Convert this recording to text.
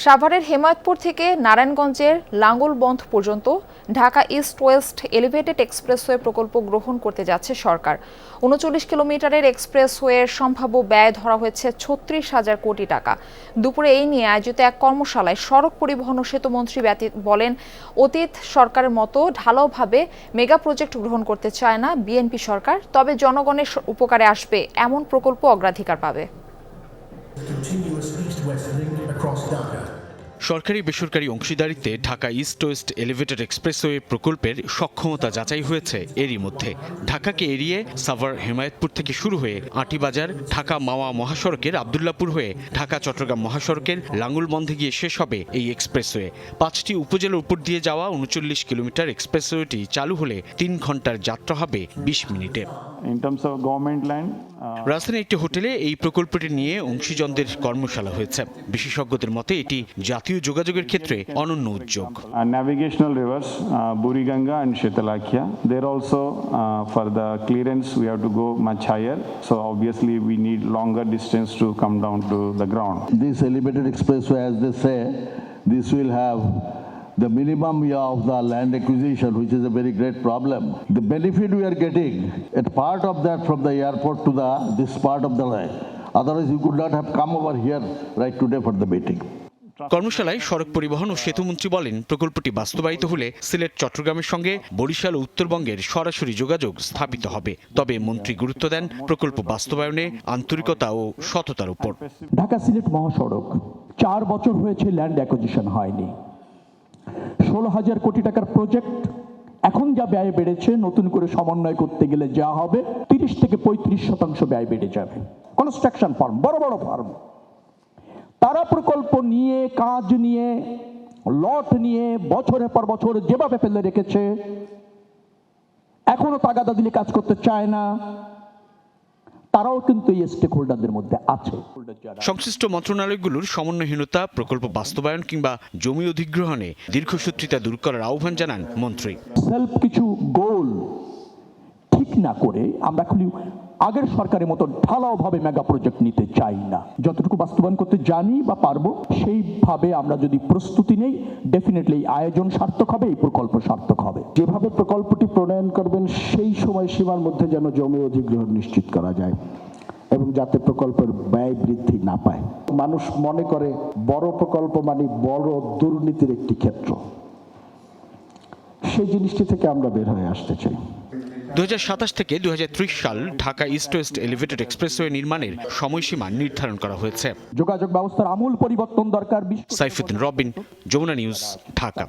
সাভারের হেমায়তপুর থেকে নারায়ণগঞ্জের লাঙ্গলবন্ধ পর্যন্ত Dhaka east west elevated expressway প্রকল্প গ্রহণ করতে যাচ্ছে সরকার। ৩৯ কিলোমিটারের এক্সপ্রেসওয়ের সম্ভাব্য ব্যয় ধরা হয়েছে ৩৬,০০০ কোটি টাকা। দুপুরে এই নিয়ে আয়োজিত এক কর্মশালায় সড়ক পরিবহন ও সেতুমন্ত্রী বলেন, অতীত সরকারের মতো ঢালাওভাবে মেগা প্রজেক্ট গ্রহণ করতে চায় না বিএনপি সরকার, তবে জনগণের উপকারে আসবে এমন প্রকল্প অগ্রাধিকার পাবে। সরকারি বেসরকারি অংশীদারিত্বে Dhaka east west elevated expressway প্রকল্পের সক্ষমতা যাচাই হয়েছে এরই মধ্যে। ঢাকাকে এড়িয়ে সাভার হেমায়তপুর থেকে শুরু হয়ে আঁটিবাজার ঢাকা মাওয়া মহাসড়কের আব্দুল্লাপুর হয়ে ঢাকা চট্টগ্রাম মহাসড়কের লাঙ্গলবন্ধে গিয়ে শেষ হবে এই এক্সপ্রেসওয়ে। ৫টি উপজেলার উপর দিয়ে যাওয়া ৩৯ কিলোমিটার এক্সপ্রেসওয়েটি চালু হলে ৩ ঘন্টার যাত্রা হবে ২০ মিনিটে। রাজধানীর একটি হোটেলে এই প্রকল্পটি নিয়ে অংশীজনদের কর্মশালা হয়েছে। বিশেষজ্ঞদের মতে এটি জাতীয় যোগাযোগের ক্ষেত্রে অনন্য উদ্যোগ। Navigational rivers, Buriganga and Shetalakya. There also for the clearance we have to go much higher. So obviously we need longer distance to come down to the ground. This elevated expressway, as they say, this will have the minimum of the land acquisition, which is a very great problem. The benefit we are getting, a part of that from the airport to this part of the line. Otherwise, you could not have come over here right today for the meeting. কর্মশালায় সড়ক পরিবহন ও সেতুমন্ত্রী বলেন, প্রকল্পটি বাস্তবায়িত হলে সিলেট চট্টগ্রামের সঙ্গে বরিশাল ও উত্তরবঙ্গের সরাসরি যোগাযোগ স্থাপিত হবে। তবে মন্ত্রী গুরুত্ব দেন প্রকল্প বাস্তবায়নে আন্তরিকতা ও সততার উপর। ঢাকা সিলেট মহাসড়ক 4 বছর হয়েছে ল্যান্ড অ্যাকুইজিশন হয়নি। 16,000 কোটি টাকার প্রজেক্ট, এখন যা ব্যয় বেড়েছে, নতুন করে সমন্বয় করতে গেলে যা হবে 30 থেকে 35% ব্যয় বেড়ে যাবে। কনস্ট্রাকশন ফার্ম, বড় বড় ফার্ম, তারা প্রকল্প নিয়ে, কাজ নিয়ে, লট নিয়ে বছরের পর বছর যেভাবে ফেলে রেখেছে, এখনো তাগাদা দিলে কাজ করতে চায় না। তারাও কিন্তু এই স্টেক হোল্ডারদের মধ্যে আছে। সংশ্লিষ্ট মন্ত্রণালয়গুলোর সমন্বয়হীনতা, প্রকল্প বাস্তবায়ন কিংবা জমি অধিগ্রহণে দীর্ঘসূত্রিতা দূর করার আহ্বান জানান মন্ত্রী। সেলফ কিছু গোল ঠিক না করে আমরা খুবই আগের সরকারের মতো ঢালাওভাবে মেগা প্রজেক্ট নিতে চাই না। যতটুকু বাস্তবায়ন করতে জানি বা পারবো সেইভাবে আমরা যদি প্রস্তুতি নেই, ডেফিনেটলি আয়োজন সার্থক হবে, এই প্রকল্প সার্থক হবে। যেভাবে প্রকল্পটি প্রণয়ন করবেন সেই সময় সীমার মধ্যে যেন জমি অধিগ্রহণ নিশ্চিত করা যায় এবং যাতে প্রকল্পের ব্যয় বৃদ্ধি না পায়। মানুষ মনে করে বড় প্রকল্প মানে বড় দুর্নীতির একটি ক্ষেত্র, সেই জিনিসটি থেকে আমরা বের হয়ে আসতে চাই। 2027 থেকে 2030 সাল Dhaka east west elevated expressway নির্মাণের সময়সীমা নির্ধারণ করা হয়েছে। যোগাযোগ ব্যবস্থার আমূল পরিবর্তন দরকার। সাইফুদ্দিন রবিন, যমুনা নিউজ, ঢাকা।